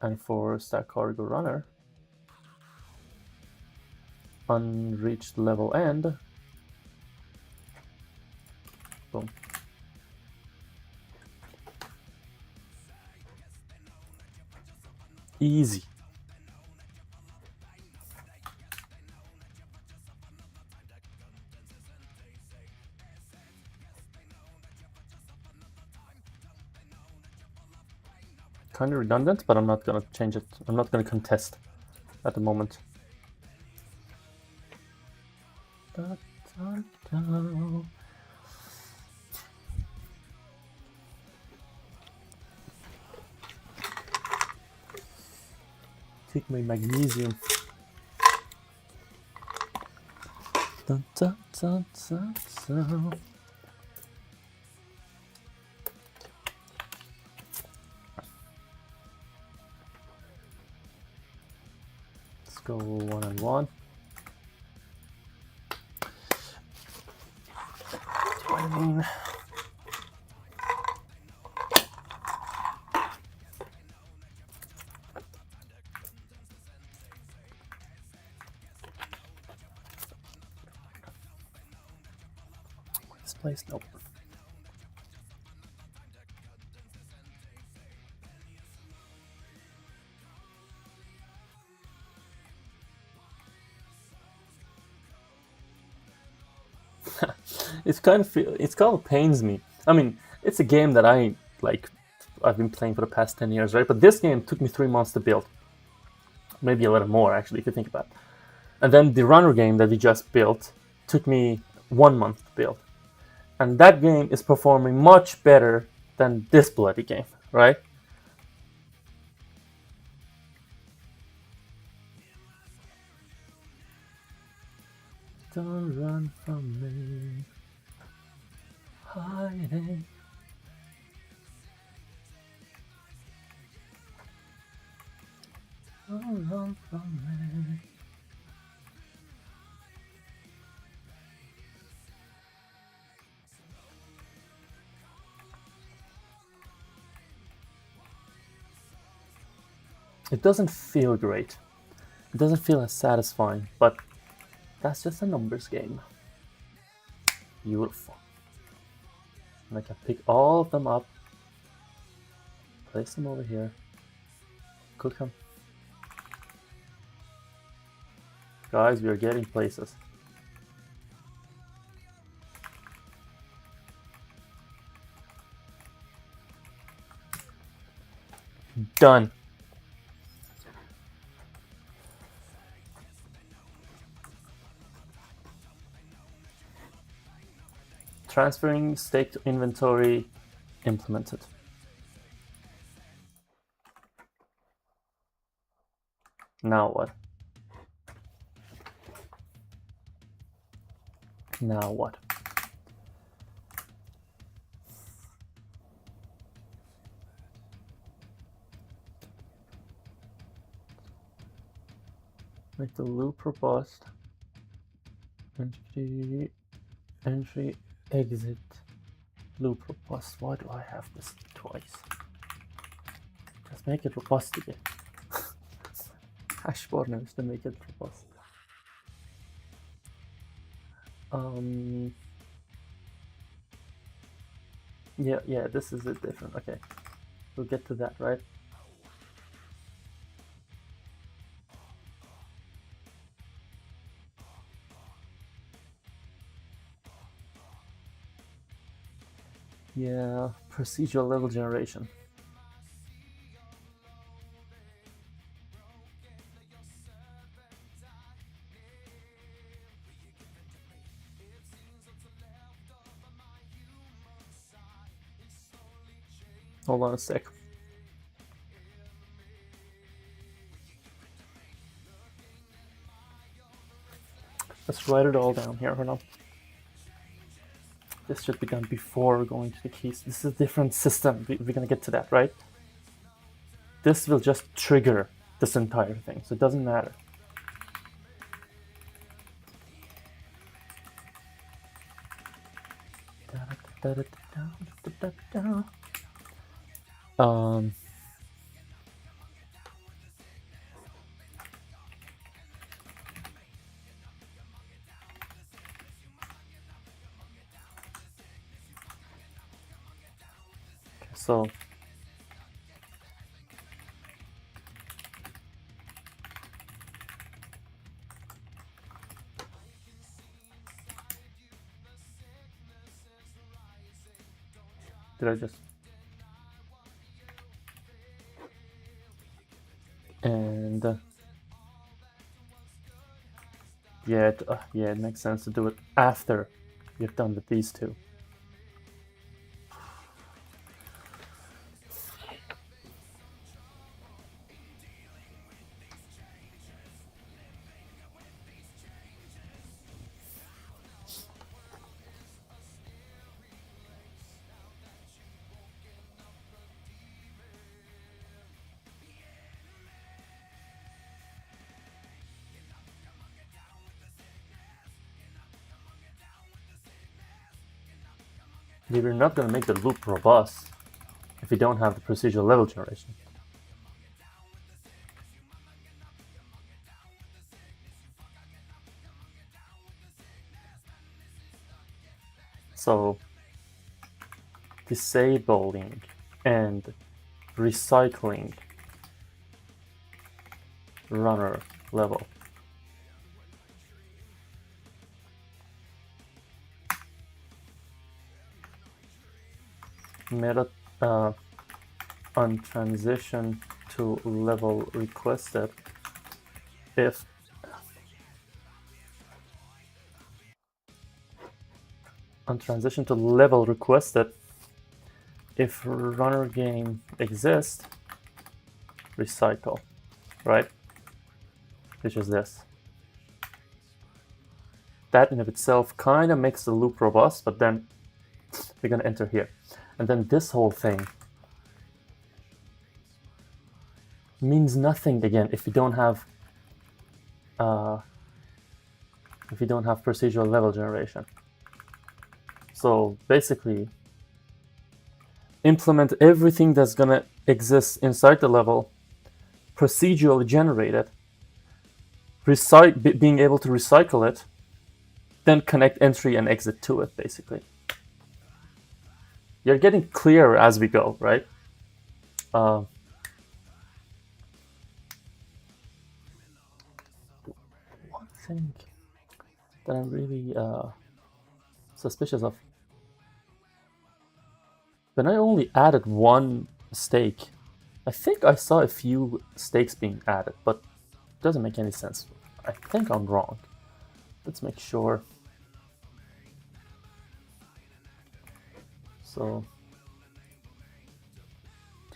And for stack cargo runner, unreached level end. Boom. Easy. Kind of redundant, but I'm not going to change it. I'm not going to contest at the moment. Da, da, da. Take my magnesium. Da, da, da, da, da. Let's go 1-on-1. What I mean. This place, nope. It kind of pains me. I mean, it's a game that I've been playing for the past 10 years, right? But this game took me 3 months to build. Maybe a little more, actually, if you think about it. And then the runner game that we just built took me 1 month to build. And that game is performing much better than this bloody game, right? Don't run from me, hiding. Don't run from me. It doesn't feel great. It doesn't feel as satisfying, but that's just a numbers game. Beautiful. And I can pick all of them up, place them over here, cook them. Guys, we are getting places. Done. Transferring stake to inventory implemented. Now what? Now what? Make the loop robust. Entry exit loop robust. Why do I have this twice? Just make it robust again. Hash borders to make it robust. Yeah, this is it different. Okay, we'll get to that, right? Yeah, procedural level generation. Hold on a sec. Let's write it all down here. Hold on. This should be done before going to the keys. This is a different system. We're gonna get to that, right? This will just trigger this entire thing, so it doesn't matter. So did I just and yeah, it makes sense to do it after you've done with these two. You're not going to make the loop robust if you don't have the procedural level generation. So disabling and recycling runner level. Meta on transition to level requested if on transition to level requested if runner game exists, recycle, right? Which is this. That in of itself kind of makes the loop robust, but then we're going to enter here. And then this whole thing means nothing again if you don't have procedural level generation. So basically, implement everything that's going to exist inside the level, procedurally generated, being able to recycle it, then connect entry and exit to it, basically. You're getting clearer as we go, right? One thing that I'm really suspicious of. When I only added one stake, I think I saw a few stakes being added, but it doesn't make any sense. I think I'm wrong. Let's make sure. So,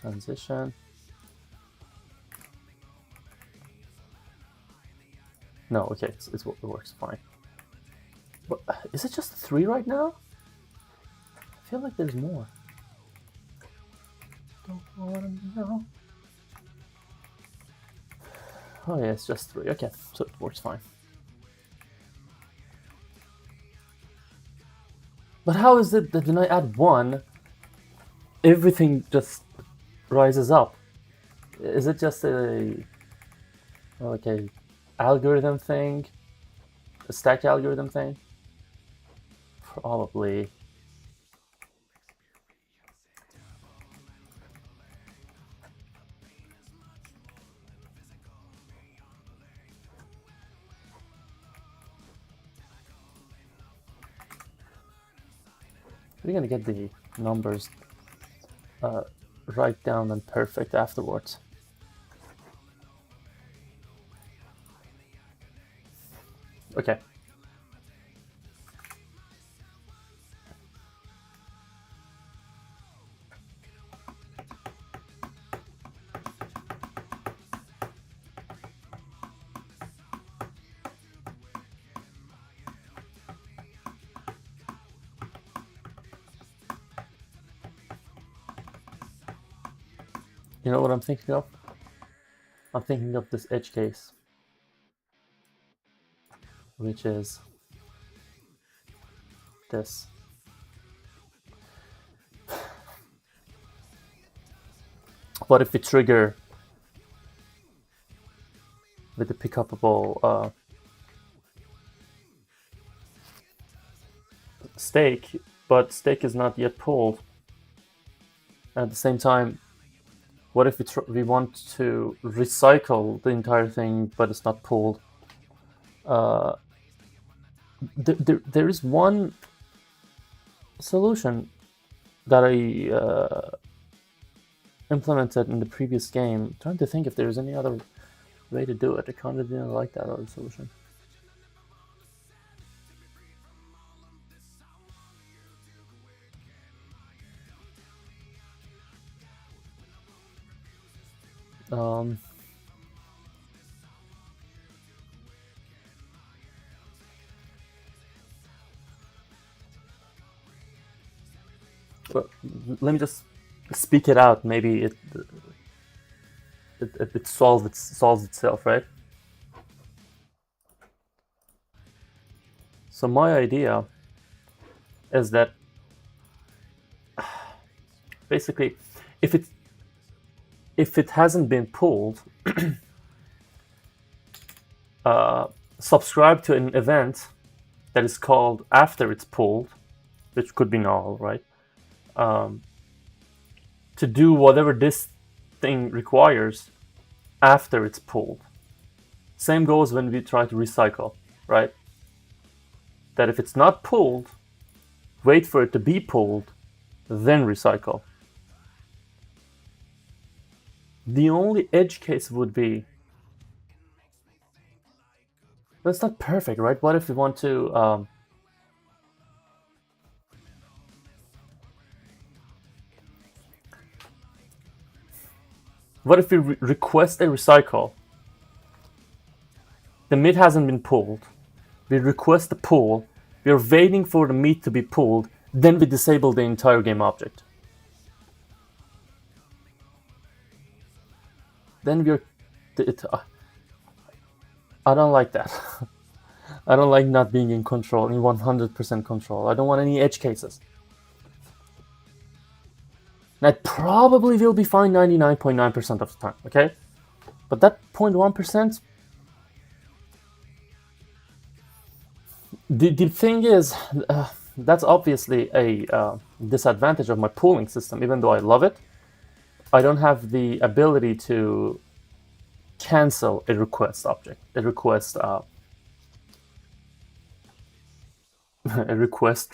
transition. No, okay, it works fine. But is it just 3 right now? I feel like there's more. Don't want to know. Oh yeah, it's just 3. Okay, so it works fine. But how is it that when I add 1, everything just rises up? Is it just a algorithm thing? A stack algorithm thing? Probably. We're gonna get the numbers right down and perfect afterwards. Okay. You know what I'm thinking of? I'm thinking of this edge case, which is this. What if we trigger with the pickupable stake, but stake is not yet pulled? At the same time, what if we want to recycle the entire thing, but it's not pulled? There is one solution that I implemented in the previous game. I'm trying to think if there's any other way to do it. I kind of didn't like that other solution. But let me just speak it out. Maybe it solves itself, right? So my idea is that basically, if it hasn't been pulled, subscribe to an event that is called after it's pulled, which could be null, right? To do whatever this thing requires after it's pulled. Same goes when we try to recycle, right? That if it's not pulled, wait for it to be pulled, then recycle. The only edge case would be, that's not perfect, right? What if we want to what if we request a recycle? The meat hasn't been pulled. We request the pull. We are waiting for the meat to be pulled. Then we disable the entire game object. Then we're... I don't like that. I don't like not being in control, in 100% control. I don't want any edge cases. That probably will be fine 99.9% of the time, okay? But that 0.1%, the thing is, that's obviously a disadvantage of my pooling system. Even though I love it, I don't have the ability to cancel a request object, a request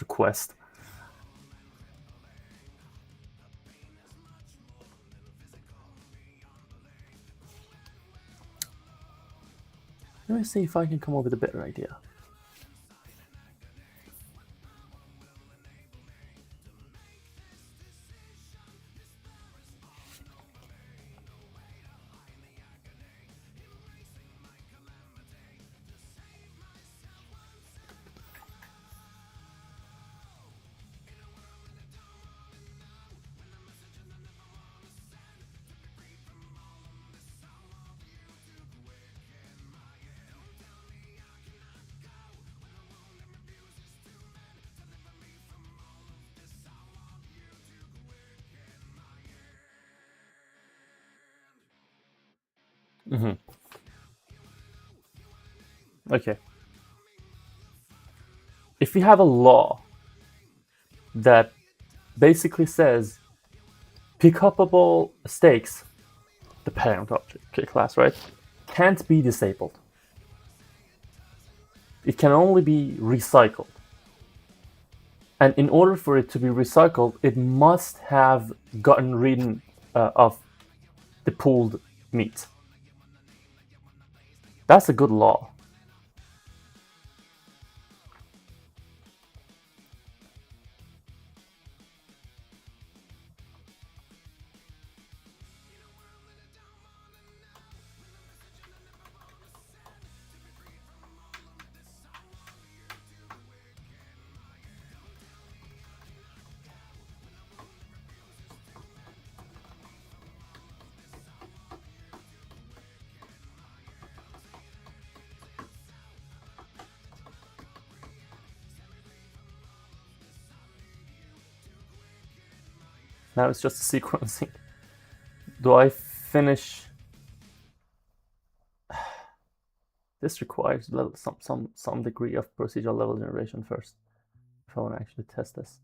request. Let me see if I can come up with a better idea. Okay. If we have a law that basically says pickupable stakes, the parent object class, right, can't be disabled. It can only be recycled. And in order for it to be recycled, it must have gotten rid of the pooled meat. That's a good law. Now it's just sequencing. Do I finish? This requires some degree of procedural level generation first if I want to actually test this.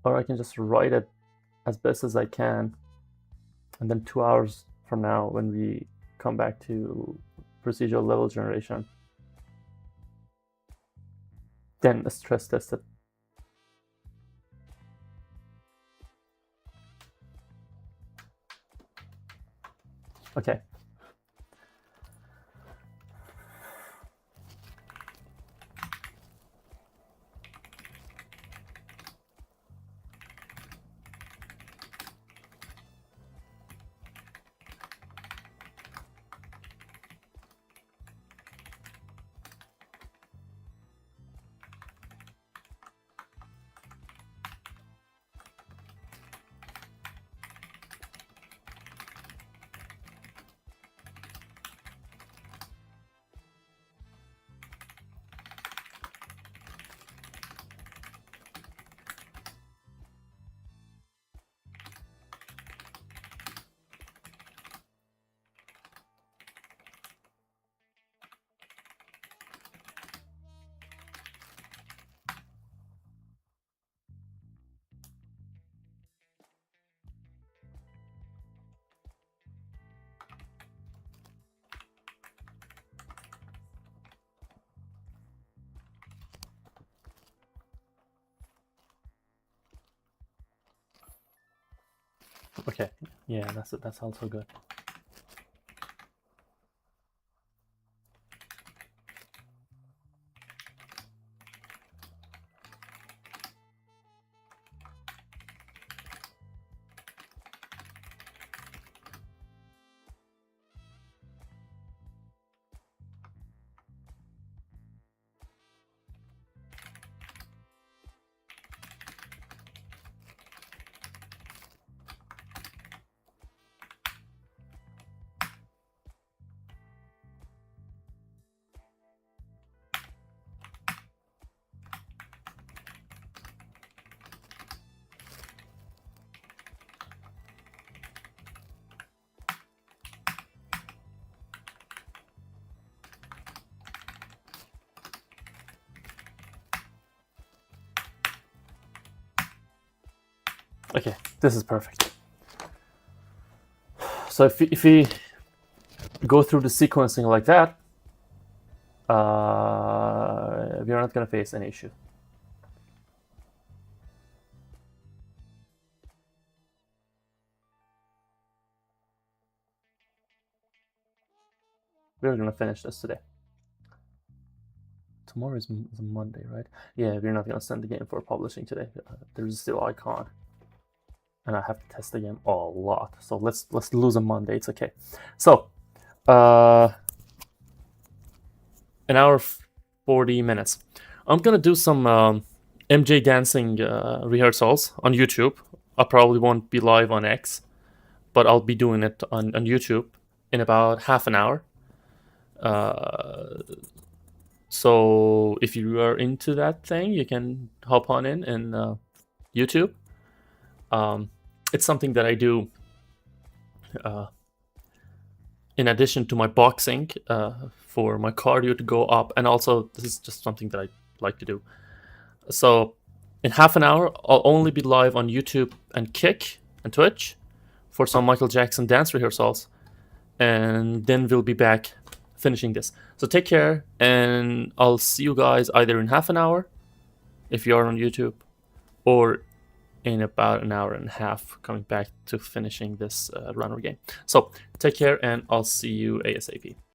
Or I can just write it as best as I can, and then 2 hours from now, when we come back to procedural level generation, then stress test it. Okay. Okay, yeah, that's also good. Okay, this is perfect. So if we go through the sequencing like that, we're not going to face any issue. We're going to finish this today. Tomorrow is Monday, right? Yeah, we're not going to send the game for publishing today. There's still icon. And I have to test the game a lot. So let's lose a Monday. It's okay. So, an hour 40 minutes. I'm gonna do some MJ dancing rehearsals on YouTube. I probably won't be live on X, but I'll be doing it on YouTube in about half an hour. So if you are into that thing, you can hop on in YouTube. It's something that I do in addition to my boxing for my cardio to go up, and also this is just something that I like to do. So in half an hour, I'll only be live on YouTube and Kick and Twitch for some Michael Jackson dance rehearsals, and then we'll be back finishing this. So take care, and I'll see you guys either in half an hour if you're on YouTube, or in about an hour and a half coming back to finishing this runner game. So take care, and I'll see you ASAP.